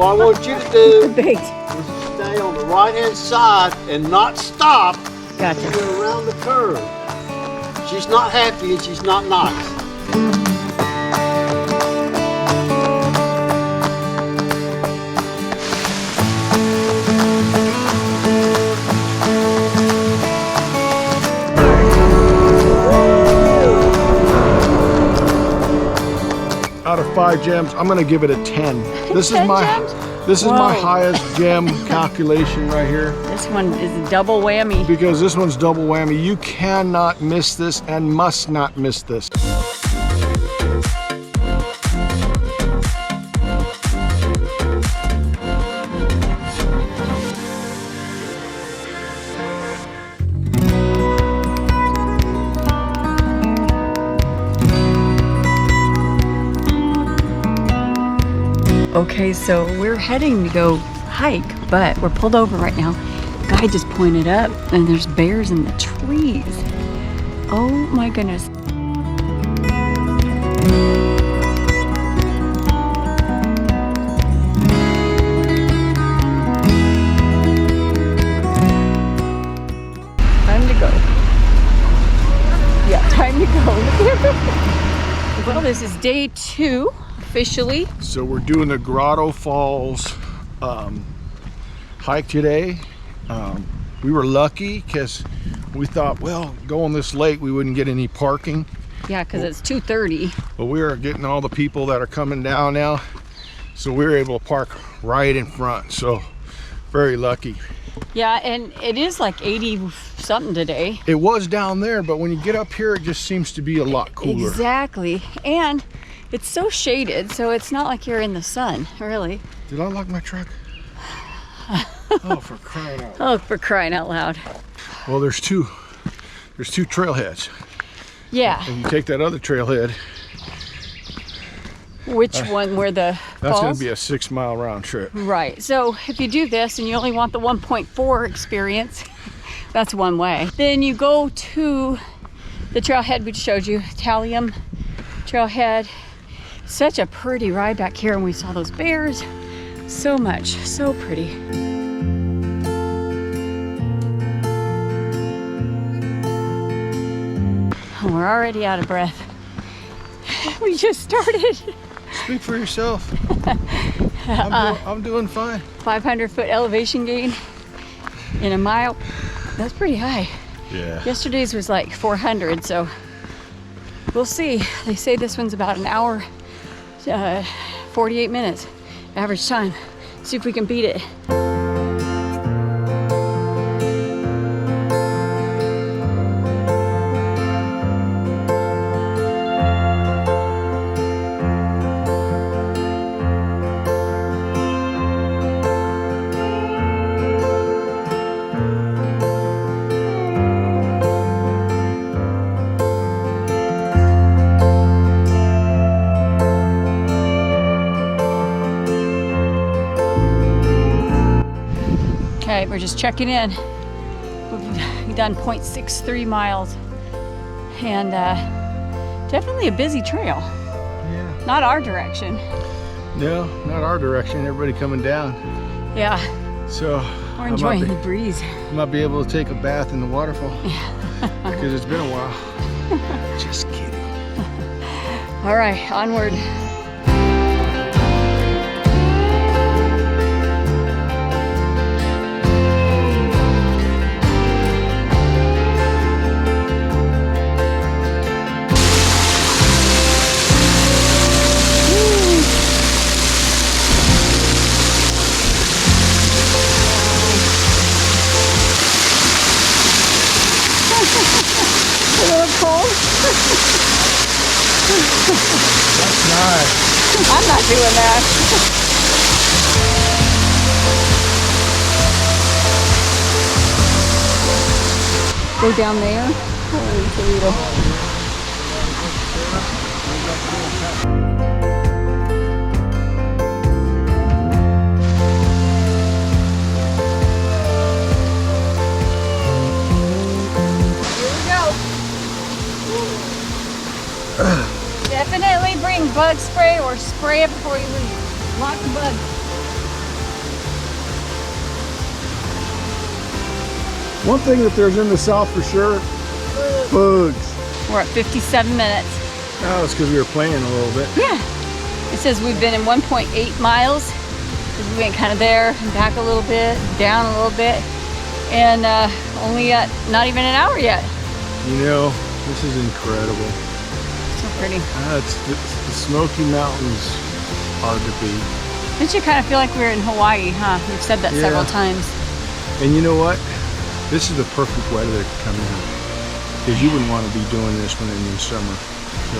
What I want you to do The bait. is to stay on the right-hand side and not stop. Gotcha. Go around the curve. She's not happy and she's not nice. Out of 5 gems, I'm gonna give it a 10. This 10 is my gems? this is my Whoa. highest gem calculation right here. This one is a double whammy. Because this one's double whammy. You cannot miss this and must not miss this. Okay, so we're heading to go hike, but we're pulled over right now. Guy just pointed up and there's bears in the trees. Oh my goodness. Time to go. Yeah, time to go. Well, this is day 2 officially. So we're doing the Grotto Falls hike today. We were lucky because we thought, well, going this late we wouldn't get any parking. Yeah, because it's 2:30. But we are getting all the people that are coming down now. So we were able to park right in front. So very lucky. Yeah, and it is like 80 something today. It was down there, but when you get up here, it just seems to be a lot cooler. Exactly. And it's so shaded, so it's not like you're in the sun, really. Did I lock my truck? Oh, for crying out loud. Oh, for crying out loud. Well, there's two trailheads. Yeah. And you take that other trailhead, Which one where the that's falls? going to be a 6-mile round trip. Right. So if you do this and you only want the 1.4 experience, that's one way. Then you go to the trailhead we showed you, Talium Trailhead. Such a pretty ride back here, and we saw those bears. So much, so pretty. We're already out of breath. We just started. Speak for yourself. I'm doing fine. 500-foot elevation gain in a mile. That's pretty high. Yeah. Yesterday's was like 400, so we'll see. They say this one's about an hour, 48 minutes average time. See if we can beat it. Okay, we're just checking in. We've done 0.63 miles and definitely a busy trail. Yeah. Not our direction. No, not our direction. Everybody coming down. Yeah, So we're enjoying the breeze. I might be able to take a bath in the waterfall because it's been a while. Just kidding. All right, onward. A little cold. That's nice. I'm not doing that. Go down there. Holy Toledo. Definitely bring bug spray or spray it before you leave. Lots of bugs. One thing that there's in the south for sure, bugs. We're at 57 minutes. Oh, it's because we were playing a little bit. Yeah. It says we've been in 1.8 miles. We went kind of there and back a little bit, down a little bit, and only at not even an hour yet. You know, this is incredible. So pretty. The Smoky Mountains hard to beat. Didn't you kind of feel like we were in Hawaii, huh? We've said that several times. And you know what? This is the perfect weather to come in. Because you wouldn't want to be doing this when in the summer. So.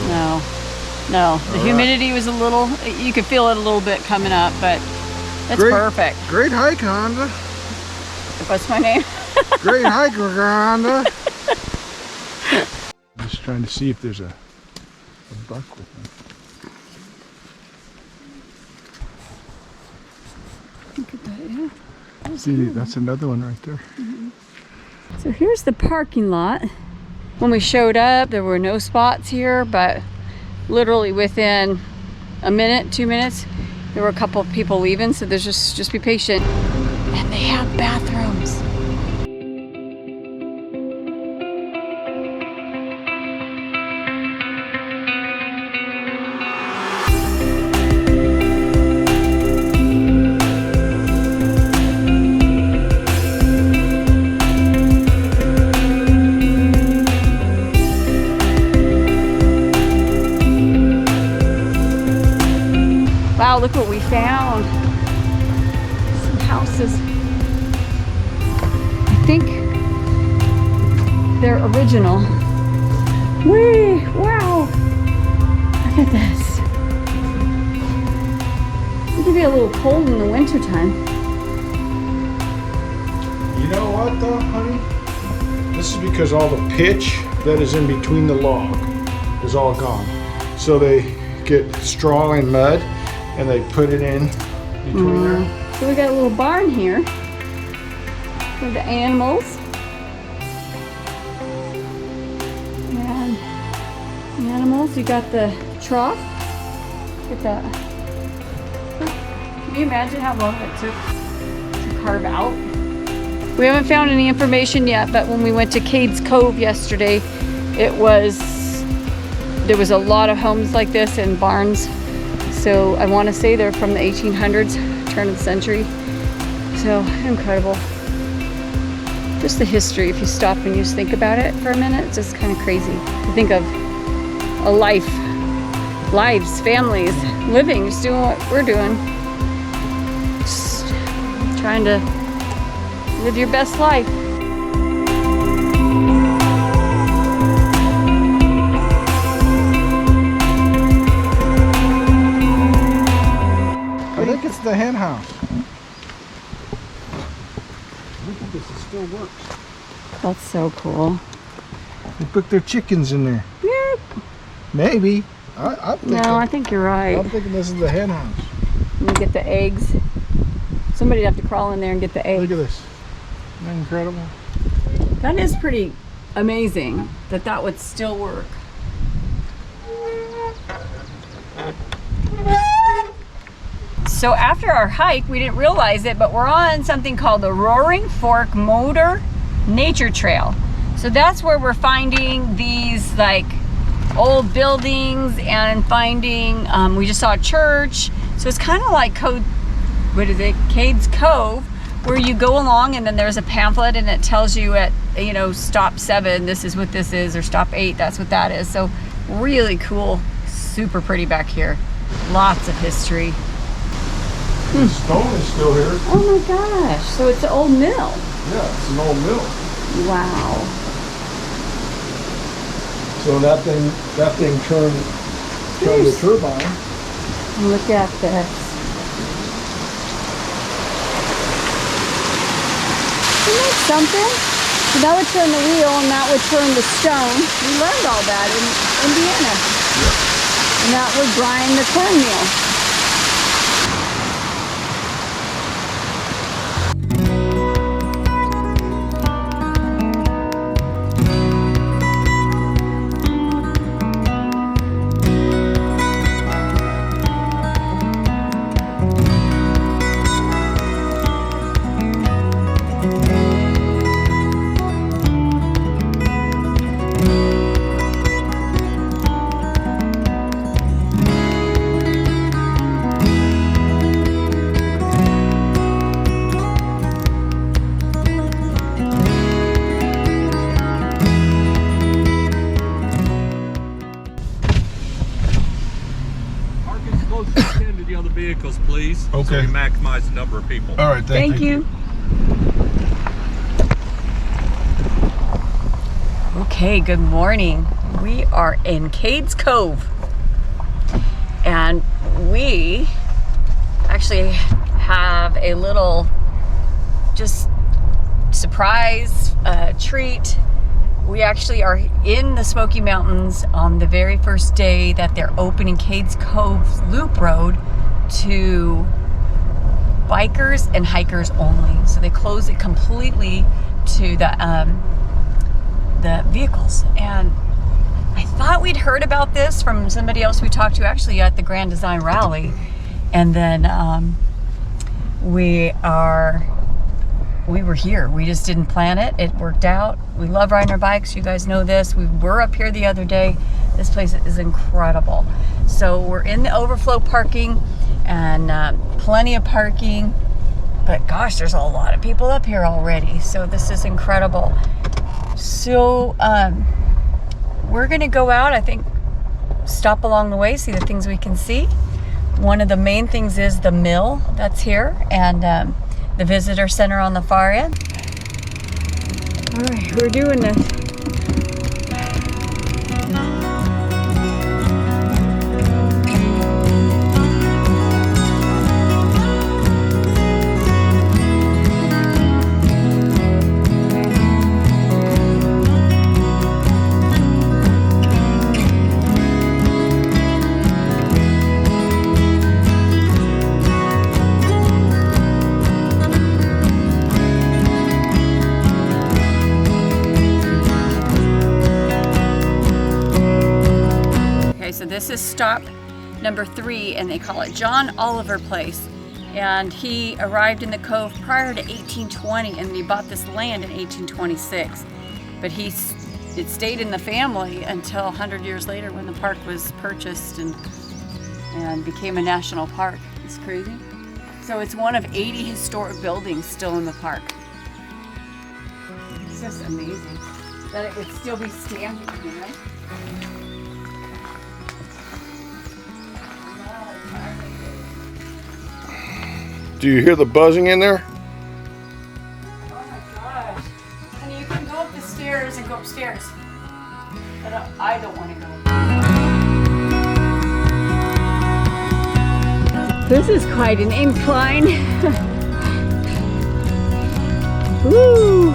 No. The humidity was a little, you could feel it a little bit coming up, but that's perfect. Great hike, Rhonda. What's my name? Great hike, Rhonda. I'm just trying to see if there's a buck with him. Look at that, yeah. See, that's another one right there. So here's the parking lot. When we showed up, there were no spots here, but literally within a minute, 2 minutes, there were a couple of people leaving, so there's just be patient. And they have bathrooms. Wow, look what we found. Some houses. I think they're original. Whee! Wow! Look at this. It could be a little cold in the wintertime. You know what though, honey? This is because all the pitch that is in between the log is all gone. So they get straw and mud and they put it in between there. So we got a little barn here with the animals. And the animals, you got the trough. Look at that. Can you imagine how long it took to carve out? We haven't found any information yet, but when we went to Cades Cove yesterday, there was a lot of homes like this and barns. So I want to say they're from the 1800s, turn of the century. So incredible. Just the history, if you stop and you just think about it for a minute, it's just kind of crazy. You think of a lives, families, living, just doing what we're doing. Just trying to live your best life. I think it's the hen house. Look at this, it still works. That's so cool. They put their chickens in there. Yeah. Maybe. I'm thinking, No, I think you're right. I'm thinking this is the hen house. You get the eggs. Somebody'd have to crawl in there and get the eggs. Look at this. Isn't that incredible? That is pretty amazing that would still work. So after our hike, we didn't realize it, but we're on something called the Roaring Fork Motor Nature Trail. So that's where we're finding these like old buildings and finding, we just saw a church. So it's kind of like Cades Cove, where you go along and then there's a pamphlet and it tells you at, stop 7, this is what this is, or stop 8, that's what that is. So really cool, super pretty back here. Lots of history. The stone is still here. Oh my gosh, so it's an old mill. Yeah, it's an old mill. Wow. So that thing turned the turbine. Look at this. Isn't that something? So that would turn the wheel and that would turn the stone. We learned all that in Indiana. Yep. And that would grind the cornmeal. Okay. So we maximize the number of people. All right, Thank you. Okay, good morning. We are in Cades Cove. And we actually have a little just surprise treat. We actually are in the Smoky Mountains on the very first day that they're opening Cades Cove Loop Road to bikers and hikers only. So they close it completely to the vehicles. And I thought we'd heard about this from somebody else we talked to actually at the Grand Design Rally. And then we were here. We just didn't plan it. It worked out. We love riding our bikes. You guys know this. We were up here the other day. This place is incredible. So we're in the overflow parking and plenty of parking. But gosh, there's a lot of people up here already. So this is incredible. So we're gonna go out, I think, stop along the way, see the things we can see. One of the main things is the mill that's here and the visitor center on the far end. All right, we're doing this. So this is stop number 3, and they call it John Oliver Place. And he arrived in the cove prior to 1820, and he bought this land in 1826. But it stayed in the family until 100 years later when the park was purchased and became a national park. It's crazy. So it's one of 80 historic buildings still in the park. It's just amazing that it would still be standing, you know? Do you hear the buzzing in there? Oh my gosh. And you can go up the stairs and go upstairs. But I don't want to go. This is quite an incline. Woo!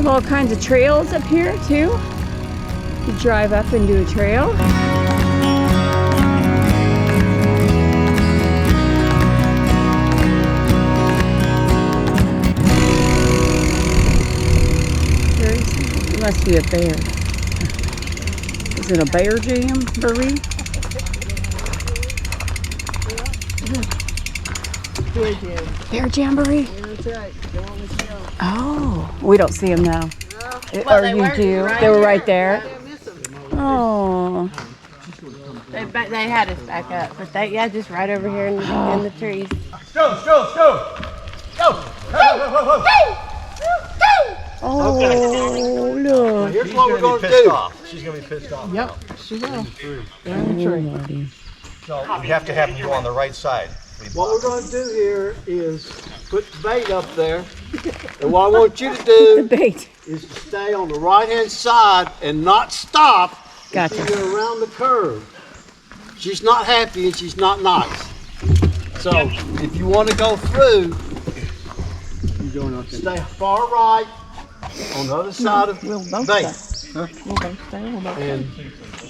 All kinds of trails up here too. You drive up and do a trail. It must be a bear. Is it a bear jamboree? Bear jamboree? That's right. Oh, we don't see them now. Well, or they you were do. right They were here. right there. Oh. They had us back up, but yeah, just right over here in the trees. Go! Oh, look. Here's what we're going to do. She's gonna be pissed off. Yep, she will. So we have to have them go on the right side. What we're going to do here is put the bait up there. And what I want you to do Bait. is to stay on the right-hand side and not stop Gotcha. until you're around the curve. She's not happy and she's not nice. So if you want to go through, stay far right on the other side of the bait. And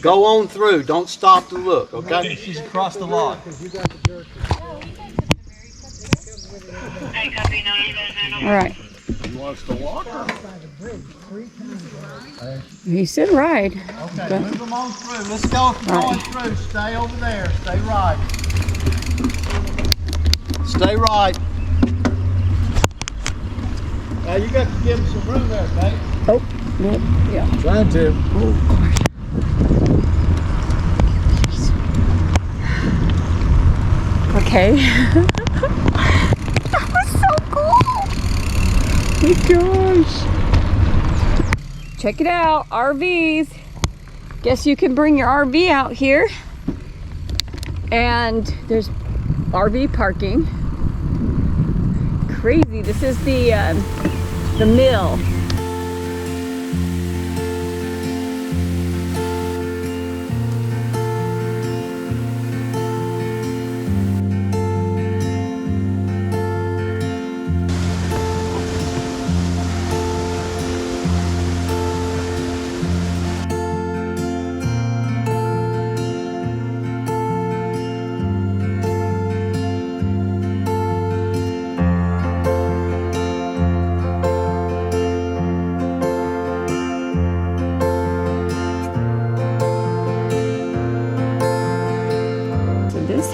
go on through. Don't stop to look, okay? She's across the log. All right. He wants to walk. He said ride. Okay, move them on through. Let's go. If you're going through, stay over there. Stay right. Stay right. Now you got to give him some room there, Nate. Oh, well, yeah. Trying to. Oh, gosh. Okay. That was so cool. Oh my gosh. Check it out, RVs. Guess you can bring your RV out here. And there's RV parking. Crazy. This is the mill.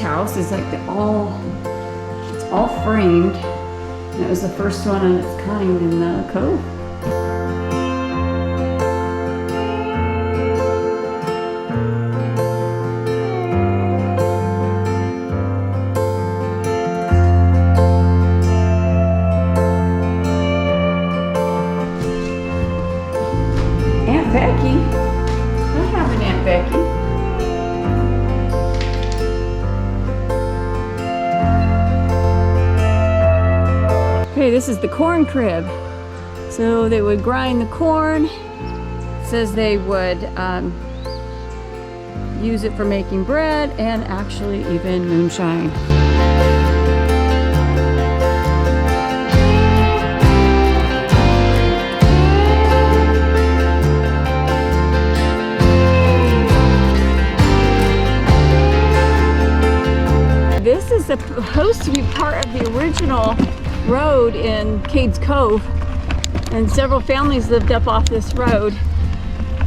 House is like it's all framed, and it was the first one of its kind in the cove. Aunt Becky, I have an Aunt Becky. Okay, this is the corn crib. So they would grind the corn. It says they would use it for making bread and actually even moonshine. This is supposed to be part of the original road in Cades Cove, and several families lived up off this road.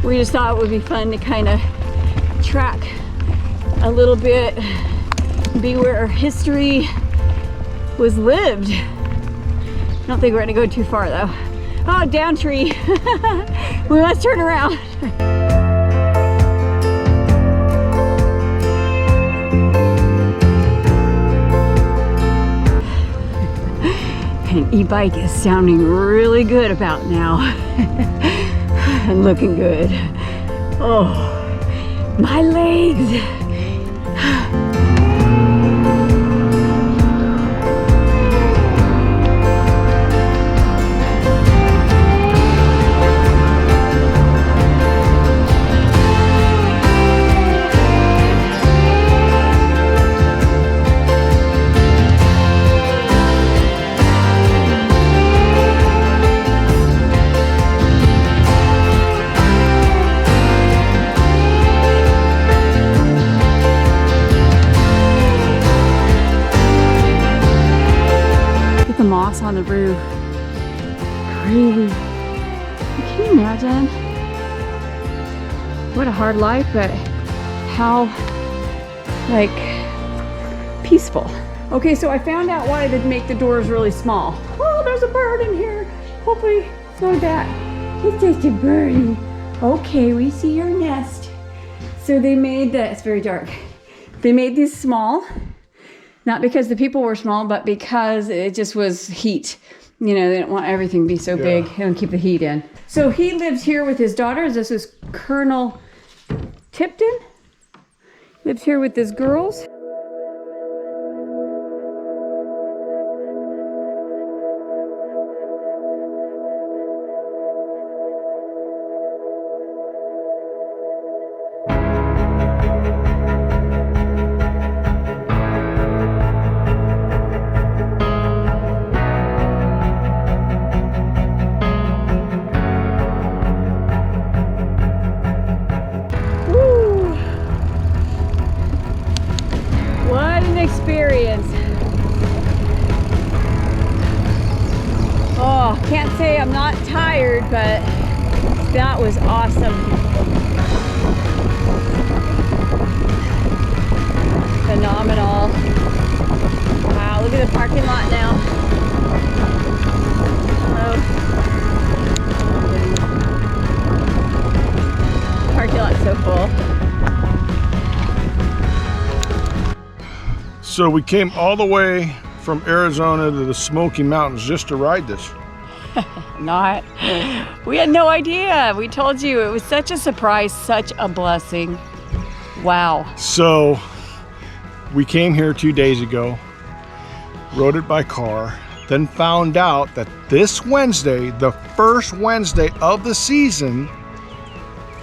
We just thought it would be fun to kind of track a little bit, be where history was lived. I don't think we're gonna go too far though. Oh, down tree. We must turn around. And e-bike is sounding really good about now. And looking good. Oh, my legs. Moss on the roof. Crazy. Can you imagine? What a hard life, but how like peaceful. Okay, so I found out why they make the doors really small. Oh, there's a bird in here. Hopefully it's not that. It's just a birdie. Okay, we see your nest. So they made that, it's very dark. They made these small. Not because the people were small, but because it just was heat. You know, they didn't want everything to be so big and keep the heat in. So he lives here with his daughters. This is Colonel Tipton. Lives here with his girls. Experience. Oh, can't say I'm not tired, but that was awesome. Phenomenal. Wow. Wow, look at the parking lot now. Hello. Parking lot's so full. So we came all the way from Arizona to the Smoky Mountains just to ride this. Not. We had no idea. We told you it was such a surprise, such a blessing. Wow. So we came here 2 days ago, rode it by car, then found out that this Wednesday, the first Wednesday of the season,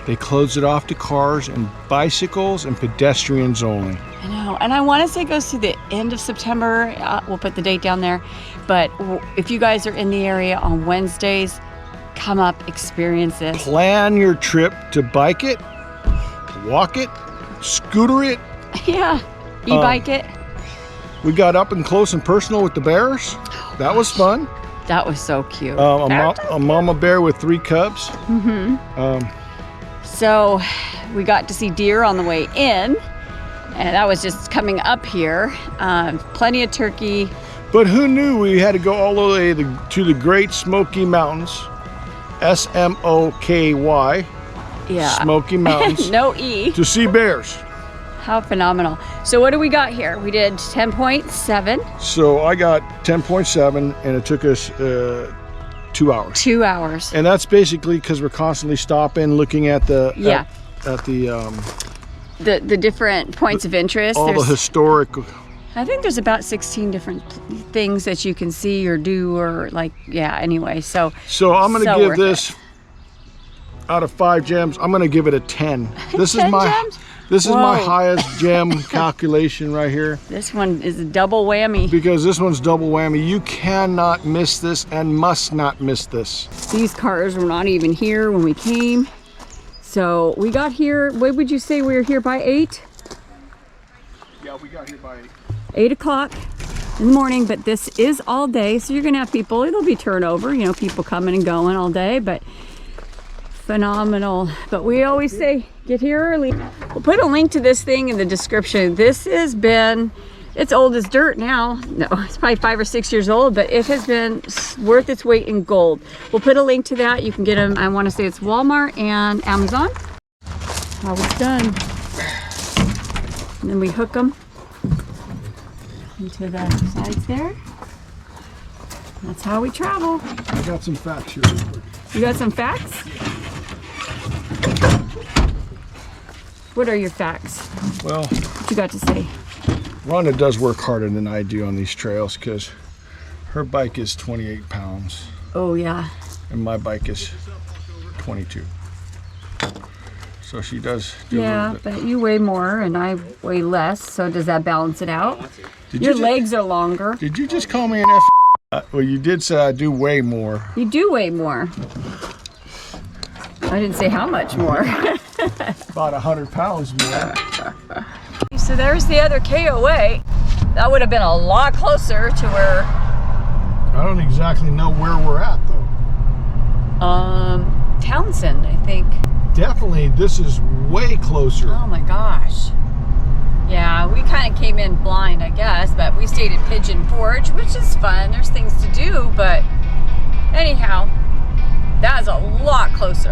they closed it off to cars and bicycles and pedestrians only. I know, and I want to say it goes to the end of September. We'll put the date down there. But if you guys are in the area on Wednesdays, come up, experience this. Plan your trip to bike it, walk it, scooter it. Yeah, e-bike it. We got up and close and personal with the bears. That was fun. That was so cute. A mama bear with 3 cubs. So we got to see deer on the way in, and that was just coming up here. Plenty of turkey. But who knew we had to go all the way to the Great Smoky Mountains, S-M-O-K-Y, Yeah. Smoky Mountains, No E. to see bears. How phenomenal. So what do we got here? We did 10.7. So I got 10.7 and it took us 2 hours. 2 hours. And that's basically because we're constantly stopping, looking at the Yeah. at the The different points of interest. all the historic. I think there's about 16 different things that you can see or do or like, yeah, anyway. So I'm gonna so give worth this out of 5 gems. I'm gonna give it a 10. This 10 is my gems? this is my Whoa. highest gem calculation right here. This one is a double whammy. Because this one's double whammy. You cannot miss this and must not miss this. These cars were not even here when we came. So we got here, what would you say we were here by 8? Yeah, we got here by 8. 8 o'clock in the morning, but this is all day. So you're gonna have people, it'll be turnover, you know, people coming and going all day, but phenomenal. But we always say, get here early. We'll put a link to this thing in the description. This has been, it's old as dirt now. No, it's probably 5 or 6 years old, but it has been worth its weight in gold. We'll put a link to that. You can get them, I want to say it's Walmart and Amazon. How it's done. And then we hook them into the sides there. That's how we travel. I got some facts here real quick. You got some facts? What are your facts? Well, What you got to say? Rhonda does work harder than I do on these trails because her bike is 28 pounds Oh yeah. and my bike is 22. So she does do a Yeah, little bit. but you weigh more and I weigh less, so does that balance it out? Did Your you legs are longer. Did you just call me an F? Well, you did say I do way more. You do weigh more. I didn't say how much more. About 100 pounds more. So there's the other KOA. That would have been a lot closer to where I don't exactly know where we're at though. Townsend, I think. Definitely, this is way closer. Oh my gosh. Yeah, we kind of came in blind, I guess, but we stayed at Pigeon Forge, which is fun. There's things to do, but anyhow, that is a lot closer.